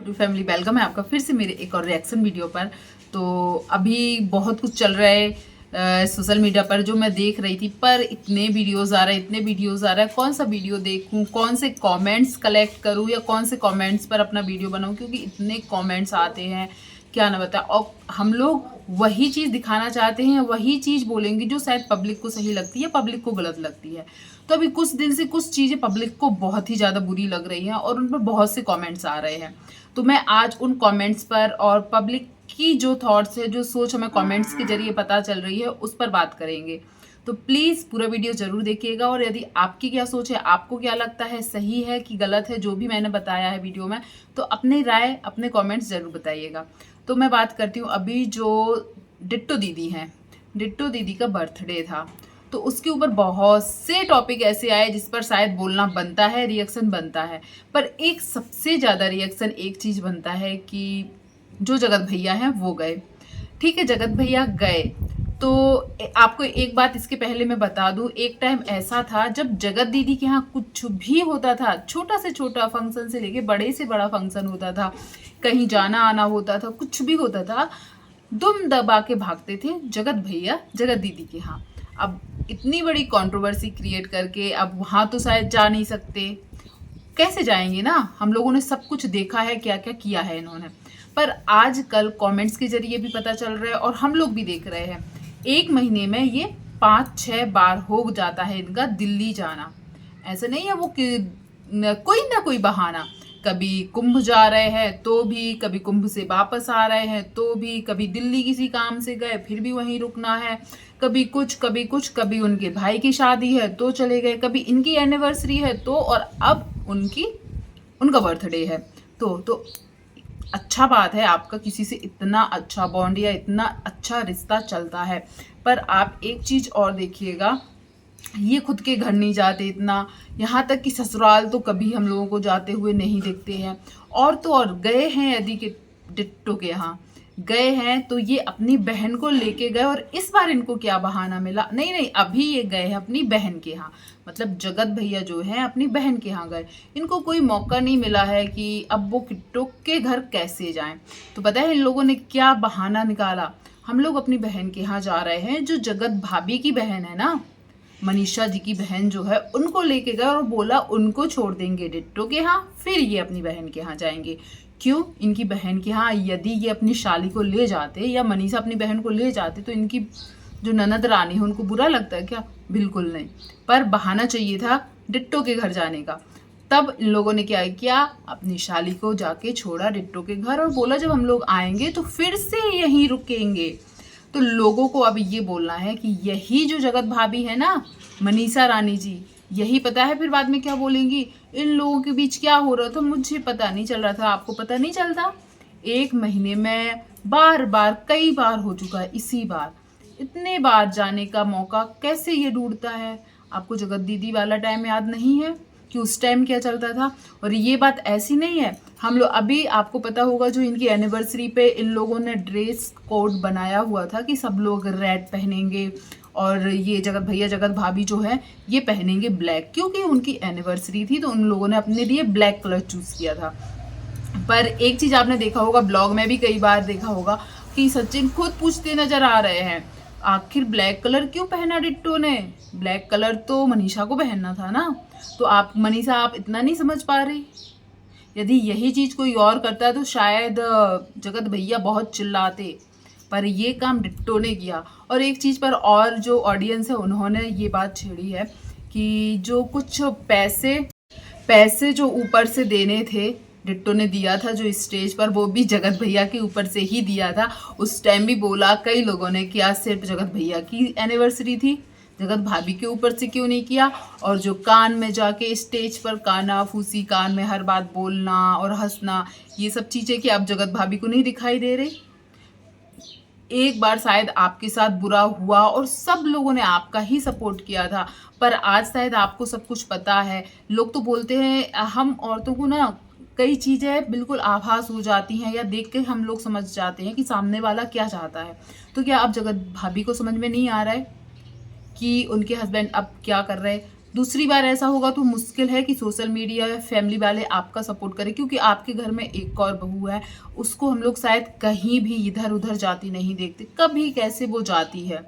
To family, welcome है आपका फिर से मेरे एक और रिएक्शन वीडियो पर। तो अभी बहुत कुछ चल रहा है सोशल मीडिया पर जो मैं देख रही थी, पर इतने वीडियोस आ रहे हैं, कौन सा वीडियो देखूं, कौन से कमेंट्स कलेक्ट करूं या कौन से कमेंट्स पर अपना वीडियो बनाऊं, क्योंकि इतने कमेंट्स आते हैं क्या ना बता। और हम लोग वही चीज़ दिखाना चाहते हैं, वही चीज़ बोलेंगे जो शायद पब्लिक को सही लगती है, पब्लिक को गलत लगती है। तो अभी कुछ दिन से कुछ चीज़ें पब्लिक को बहुत ही ज़्यादा बुरी लग रही हैं और उन पर बहुत से कमेंट्स आ रहे हैं। तो मैं आज उन कमेंट्स पर और पब्लिक की जो थॉट्स है, जो सोच हमें कमेंट्स के जरिए पता चल रही है, उस पर बात करेंगे। तो प्लीज़ पूरा वीडियो ज़रूर देखिएगा और यदि आपकी क्या सोच है, आपको क्या लगता है, सही है कि गलत है जो भी मैंने बताया है वीडियो में, तो अपनी राय, अपने कमेंट्स ज़रूर बताइएगा। तो मैं बात करती हूँ, अभी जो डिट्टो दीदी हैं, डिट्टो दीदी का बर्थडे था, तो उसके ऊपर बहुत से टॉपिक ऐसे आए जिस पर शायद बोलना बनता है, रिएक्शन बनता है। पर एक सबसे ज़्यादा रिएक्शन एक चीज़ बनता है कि जो जगत भैया हैं वो गए। ठीक है, जगत भैया गए तो आपको एक बात इसके पहले मैं बता दूं, एक टाइम ऐसा था जब जगत दीदी के यहाँ कुछ भी होता था, छोटा से छोटा फंक्शन से लेके बड़े से बड़ा फंक्शन होता था, कहीं जाना आना होता था, कुछ भी होता था, दुम दबा के भागते थे जगत भैया जगत दीदी के यहाँ। अब इतनी बड़ी कंट्रोवर्सी क्रिएट करके अब वहाँ तो शायद जा नहीं सकते, कैसे जाएंगे ना। हम लोगों ने सब कुछ देखा है, क्या क्या किया है इन्होंने। पर आजकल कमेंट्स के जरिए भी पता चल रहा है और हम लोग भी देख रहे हैं, एक महीने में ये 5-6 बार हो जाता है इनका दिल्ली जाना। ऐसा नहीं है वो कोई ना कोई बहाना, कभी कुंभ जा रहे हैं तो भी, कभी कुंभ से वापस आ रहे हैं तो भी, कभी दिल्ली किसी काम से गए फिर भी वहीं रुकना है, कभी कुछ कभी कुछ, कभी उनके भाई की शादी है तो चले गए, कभी इनकी एनिवर्सरी है तो, और अब उनका बर्थडे है तो अच्छा बात है आपका किसी से इतना अच्छा बॉन्ड या इतना अच्छा रिश्ता चलता है। पर आप एक चीज़ और देखिएगा, ये खुद के घर नहीं जाते इतना, यहाँ तक कि ससुराल तो कभी हम लोगों को जाते हुए नहीं देखते हैं। और तो और गए हैं यदि के डिट्टो के यहाँ गए हैं तो ये अपनी बहन को लेके गए, और इस बार इनको क्या बहाना मिला, नहीं नहीं अभी ये गए हैं अपनी बहन के यहाँ, मतलब जगत भैया जो है अपनी बहन के यहाँ गए। इनको कोई मौका नहीं मिला है कि अब वो किट्टो के घर कैसे जाएं। तो पता है इन लोगों ने क्या बहाना निकाला, हम लोग अपनी बहन के यहाँ जा रहे हैं, जो जगत भाभी की बहन है ना, मनीषा जी की बहन जो है, उनको लेके गए और बोला उनको छोड़ देंगे डिट्टो के यहाँ, फिर ये अपनी बहन के यहाँ जाएंगे। क्यों? इनकी बहन के यहाँ यदि ये अपनी शाली को ले जाते या मनीषा अपनी बहन को ले जाते तो इनकी जो ननद रानी है उनको बुरा लगता है क्या? बिल्कुल नहीं। पर बहाना चाहिए था डिट्टो के घर जाने का। तब इन लोगों ने क्या किया, अपनी शाली को जाके छोड़ा डिट्टो के घर और बोला जब हम लोग आएंगे तो फिर से यहीं रुकेंगे। तो लोगों को अब ये बोलना है कि यही जो जगत भाभी है ना, मनीषा रानी जी, यही पता है फिर बाद में क्या बोलेंगी, इन लोगों के बीच क्या हो रहा था मुझे पता नहीं चल रहा था, आपको पता नहीं चलता। एक महीने में बार बार कई बार हो चुका है, इसी बार इतने बार जाने का मौका कैसे ये ढूंढता है। आपको जगत दीदी वाला टाइम याद नहीं है कि उस टाइम क्या चलता था? और ये बात ऐसी नहीं है, हम लोग अभी आपको पता होगा जो इनकी एनिवर्सरी पे इन लोगों ने ड्रेस कोड बनाया हुआ था कि सब लोग रेड पहनेंगे और ये जगत भैया जगत भाभी जो है ये पहनेंगे ब्लैक, क्योंकि उनकी एनिवर्सरी थी तो उन लोगों ने अपने लिए ब्लैक कलर चूज़ किया था। पर एक चीज़ आपने देखा होगा, ब्लॉग में भी कई बार देखा होगा कि सचिन खुद पूछते नजर आ रहे हैं, आखिर ब्लैक कलर क्यों पहना डिट्टो ने? ब्लैक कलर तो मनीषा को पहनना था ना। तो आप मनीषा, आप इतना नहीं समझ पा रही? यदि यही चीज़ कोई और करता तो शायद जगत भैया बहुत चिल्लाते, पर ये काम डिट्टो ने किया। और एक चीज़ पर और जो ऑडियंस है उन्होंने ये बात छेड़ी है कि जो कुछ पैसे जो ऊपर से देने थे, डिट्टो ने दिया था जो स्टेज पर, वो भी जगत भैया के ऊपर से ही दिया था। उस टाइम भी बोला कई लोगों ने, क्या सिर्फ जगत भैया की एनिवर्सरी थी, जगत भाभी के ऊपर से क्यों नहीं किया? और जो कान में जाके स्टेज पर काना फूसी, कान में हर बात बोलना और हंसना, ये सब चीज़ें कि अब जगत भाभी को नहीं दिखाई दे रही? एक बार शायद आपके साथ बुरा हुआ और सब लोगों ने आपका ही सपोर्ट किया था, पर आज शायद आपको सब कुछ पता है। लोग तो बोलते हैं, हम औरतों को ना कई चीज़ें बिल्कुल आभास हो जाती हैं या देख के हम लोग समझ जाते हैं कि सामने वाला क्या चाहता है। तो क्या अब जगत भाभी को समझ में नहीं आ रहा है कि उनके हस्बैंड अब क्या कर रहे हैं? दूसरी बार ऐसा होगा तो मुश्किल है कि सोशल मीडिया या फैमिली वाले आपका सपोर्ट करें, क्योंकि आपके घर में एक और बहू है, उसको हम लोग शायद कहीं भी इधर उधर जाती नहीं देखते, कभी कैसे वो जाती है,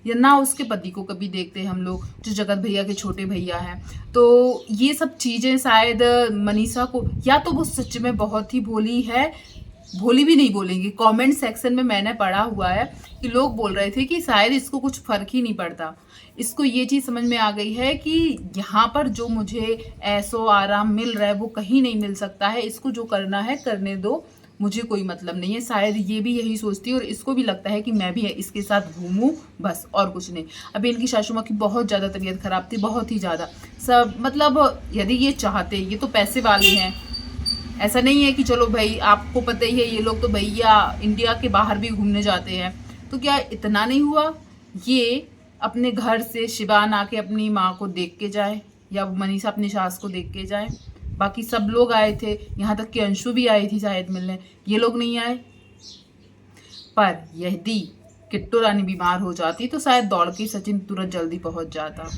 या ना उसके पति को कभी देखते हैं हम लोग, जो जगत भैया के छोटे भैया हैं। तो ये सब चीज़ें शायद मनीषा को, या तो वो सच में बहुत ही भोली है, भोली भी नहीं बोलेंगे, कमेंट सेक्शन में मैंने पढ़ा हुआ है कि लोग बोल रहे थे कि शायद इसको कुछ फर्क ही नहीं पड़ता, इसको ये चीज़ समझ में आ गई है कि यहाँ पर जो मुझे ऐसो आराम मिल रहा है वो कहीं नहीं मिल सकता है, इसको जो करना है करने दो, मुझे कोई मतलब नहीं है। शायद ये भी यही सोचती है और इसको भी लगता है कि मैं भी इसके साथ घूमूं, बस और कुछ नहीं। अभी इनकी सासू माँ की बहुत ज़्यादा तबीयत खराब थी, बहुत ही ज़्यादा। सब मतलब यदि ये चाहते, ये तो पैसे वाले हैं, ऐसा नहीं है कि चलो भाई, आपको पता ही है ये लोग तो भैया इंडिया के बाहर भी घूमने जाते हैं, तो क्या इतना नहीं हुआ, ये अपने घर से शिवान आके अपनी माँ को देख के जाए, या मनीषा अपनी सास को देख के जाए। बाकी सब लोग आए थे, यहाँ तक कि अंशु भी आई थी शायद मिलने, ये लोग नहीं आए। पर यदि किट्टू रानी बीमार हो जाती तो शायद दौड़ के सचिन तुरंत जल्दी पहुंच जाता।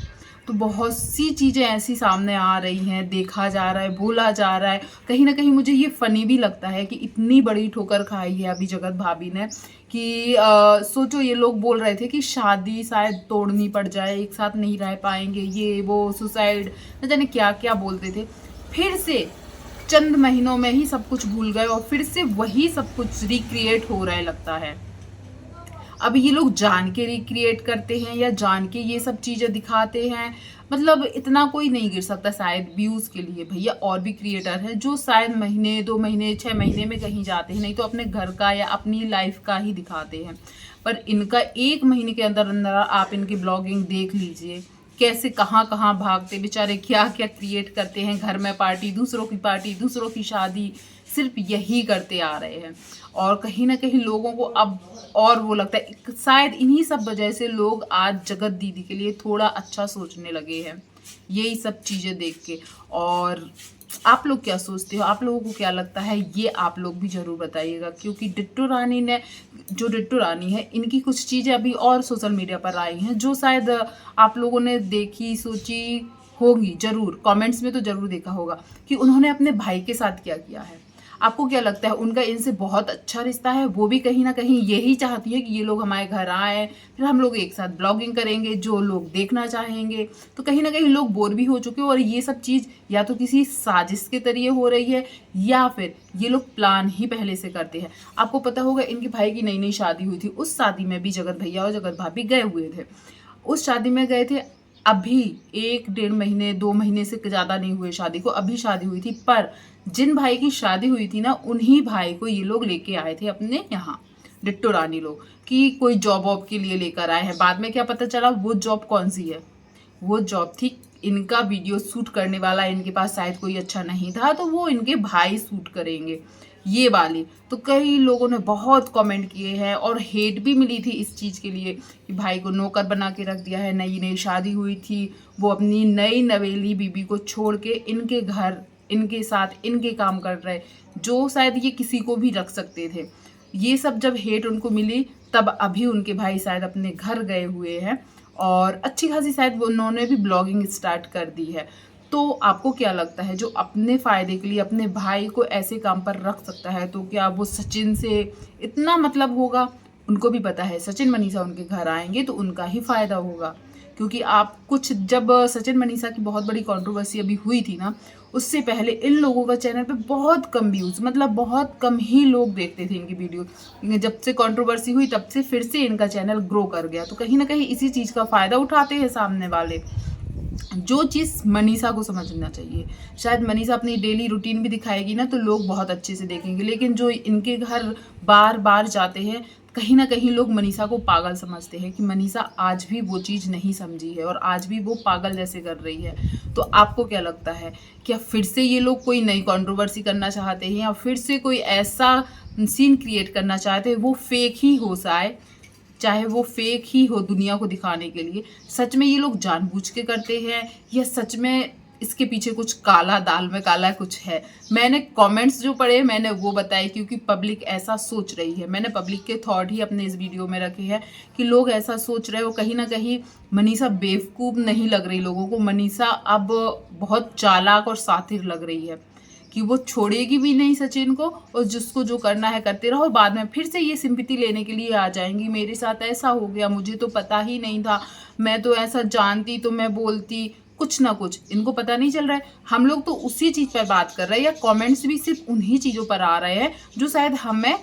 तो बहुत सी चीज़ें ऐसी सामने आ रही हैं, देखा जा रहा है, बोला जा रहा है, कहीं ना कहीं मुझे ये फ़नी भी लगता है कि इतनी बड़ी ठोकर खाई है अभी जगत भाभी ने कि सोचो, ये लोग बोल रहे थे कि शादी शायद तोड़नी पड़ जाए, एक साथ नहीं रह पाएंगे, ये वो सुसाइड न जाने क्या क्या बोलते थे, फिर से चंद महीनों में ही सब कुछ भूल गए और फिर से वही सब कुछ रिक्रिएट हो रहा है लगता है। अब ये लोग जान के रिक्रिएट करते हैं या जान के ये सब चीज़ें दिखाते हैं, मतलब इतना कोई नहीं गिर सकता शायद व्यूज़ के लिए। भैया और भी क्रिएटर हैं जो शायद महीने 2 महीने 6 महीने में कहीं जाते हैं, नहीं तो अपने घर का या अपनी लाइफ का ही दिखाते हैं। पर इनका 1 महीने के अंदर अंदर आप इनकी ब्लॉगिंग देख लीजिए, कैसे कहाँ कहाँ भागते बेचारे, क्या क्या क्रिएट करते हैं, घर में पार्टी, दूसरों की शादी, सिर्फ यही करते आ रहे हैं। और कहीं ना कहीं लोगों को अब और वो लगता है शायद इन्हीं सब वजह से लोग आज जगत दीदी के लिए थोड़ा अच्छा सोचने लगे हैं, यही सब चीज़ें देख के। और आप लोग क्या सोचते हो, आप लोगों को क्या लगता है, ये आप लोग भी ज़रूर बताइएगा। क्योंकि डिट्टू रानी ने, जो डिट्टू रानी है, इनकी कुछ चीज़ें अभी और सोशल मीडिया पर आई हैं जो शायद आप लोगों ने देखी सोची होगी, ज़रूर कमेंट्स में तो ज़रूर देखा होगा कि उन्होंने अपने भाई के साथ क्या किया है। आपको क्या लगता है, उनका इनसे बहुत अच्छा रिश्ता है, वो भी कहीं ना कहीं यही चाहती है कि ये लोग हमारे घर आए, फिर हम लोग एक साथ ब्लॉगिंग करेंगे, जो लोग देखना चाहेंगे। तो कहीं ना कहीं लोग बोर भी हो चुके हैं और ये सब चीज़ या तो किसी साजिश के जरिए हो रही है या फिर ये लोग प्लान ही पहले से करते हैं। आपको पता होगा इनके भाई की नई नई शादी हुई थी, उस शादी में भी जगत भैया और जगत भाभी गए हुए थे। उस शादी में गए थे, अभी 1-1.5 महीने 2 महीने से ज़्यादा नहीं हुए शादी को, अभी शादी हुई थी। पर जिन भाई की शादी हुई थी ना, उन्हीं भाई को ये लोग लेके आए थे अपने यहाँ, डिट्टू रानी लोग, कि कोई जॉब वॉब के लिए लेकर आए हैं। बाद में क्या पता चला वो जॉब कौन सी है, वो जॉब थी इनका वीडियो शूट करने वाला, इनके पास शायद कोई अच्छा नहीं था तो वो इनके भाई शूट करेंगे ये वाली। तो कई लोगों ने बहुत कमेंट किए हैं और हेट भी मिली थी इस चीज़ के लिए कि भाई को नौकर बना के रख दिया है, नई नई शादी हुई थी, वो अपनी नई नवेली बीबी को छोड़ के इनके घर, इनके साथ इनके काम कर रहे, जो शायद ये किसी को भी रख सकते थे। ये सब जब हेट उनको मिली तब अभी उनके भाई शायद अपने घर गए हुए हैं और अच्छी खासी शायद उन्होंने भी ब्लॉगिंग स्टार्ट कर दी है। तो आपको क्या लगता है, जो अपने फ़ायदे के लिए अपने भाई को ऐसे काम पर रख सकता है, तो क्या वो सचिन से इतना मतलब होगा? उनको भी पता है सचिन मनीषा उनके घर आएंगे तो उनका ही फ़ायदा होगा। क्योंकि आप कुछ, जब सचिन मनीषा की बहुत बड़ी कंट्रोवर्सी अभी हुई थी ना, उससे पहले इन लोगों का चैनल पे बहुत कम व्यूज़, मतलब बहुत कम ही लोग देखते थे इनकी वीडियो। जब से कंट्रोवर्सी हुई तब से फिर से इनका चैनल ग्रो कर गया। तो कहीं ना कहीं इसी चीज़ का फ़ायदा उठाते हैं सामने वाले। जो चीज़ मनीषा को समझना चाहिए, शायद मनीषा अपनी डेली रूटीन भी दिखाएगी ना तो लोग बहुत अच्छे से देखेंगे, लेकिन जो इनके घर बार बार जाते हैं, कहीं ना कहीं लोग मनीषा को पागल समझते हैं कि मनीषा आज भी वो चीज़ नहीं समझी है और आज भी वो पागल जैसे कर रही है। तो आपको क्या लगता है, क्या फिर से ये लोग कोई नई कंट्रोवर्सी करना चाहते हैं या फिर से कोई ऐसा सीन क्रिएट करना चाहते हैं, वो फेक ही हो शायद, चाहे वो फेक ही हो दुनिया को दिखाने के लिए? सच में ये लोग जानबूझ के करते हैं या सच में इसके पीछे कुछ काला, दाल में काला कुछ है। मैंने कमेंट्स जो पढ़े मैंने वो बताए, क्योंकि पब्लिक ऐसा सोच रही है। मैंने पब्लिक के थॉट ही अपने इस वीडियो में रखे हैं कि लोग ऐसा सोच रहे हो। कहीं ना कहीं मनीषा बेवकूफ़ नहीं लग रही लोगों को। मनीषा अब बहुत चालाक और शातिर लग रही है कि वो छोड़ेगी भी नहीं सचिन को, और जिसको जो करना है करते रहो। बाद में फिर से ये सिंपैथी लेने के लिए आ जाएंगी, मेरे साथ ऐसा हो गया, मुझे तो पता ही नहीं था, मैं तो ऐसा जानती तो मैं बोलती। कुछ ना कुछ इनको पता नहीं चल रहा है। हम लोग तो उसी चीज़ पर बात कर रहे हैं, या कमेंट्स भी सिर्फ उन्हीं चीज़ों पर आ रहे हैं जो शायद हमें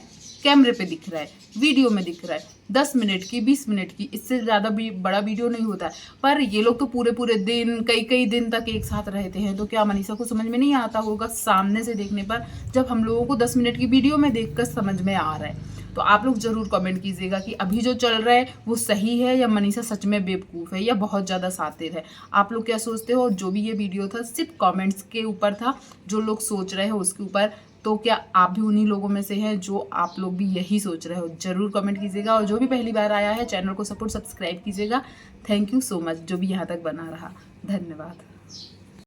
कैमरे पे दिख रहा है, वीडियो में दिख रहा है। 10 मिनट की, 20 मिनट की, इससे ज़्यादा भी बड़ा वीडियो नहीं होता है। पर ये लोग तो पूरे पूरे दिन, कई कई दिन तक एक साथ रहते हैं। तो क्या मनीषा को समझ में नहीं आता होगा सामने से देखने पर, जब हम लोगों को 10 मिनट की वीडियो में देखकर समझ में आ रहा है? तो आप लोग ज़रूर कमेंट कीजिएगा कि अभी जो चल रहा है वो सही है, या मनीषा सच में बेवकूफ़ है, या बहुत ज़्यादा शातिर है। आप लोग क्या सोचते हो? जो भी ये वीडियो था सिर्फ कमेंट्स के ऊपर था, जो लोग सोच रहे हो उसके ऊपर। तो क्या आप भी उन्हीं लोगों में से हैं जो आप लोग भी यही सोच रहे हो? ज़रूर कमेंट कीजिएगा, और जो भी पहली बार आया है चैनल को सपोर्ट सब्सक्राइब कीजिएगा। थैंक यू सो मच जो भी यहाँ तक बना रहा। धन्यवाद।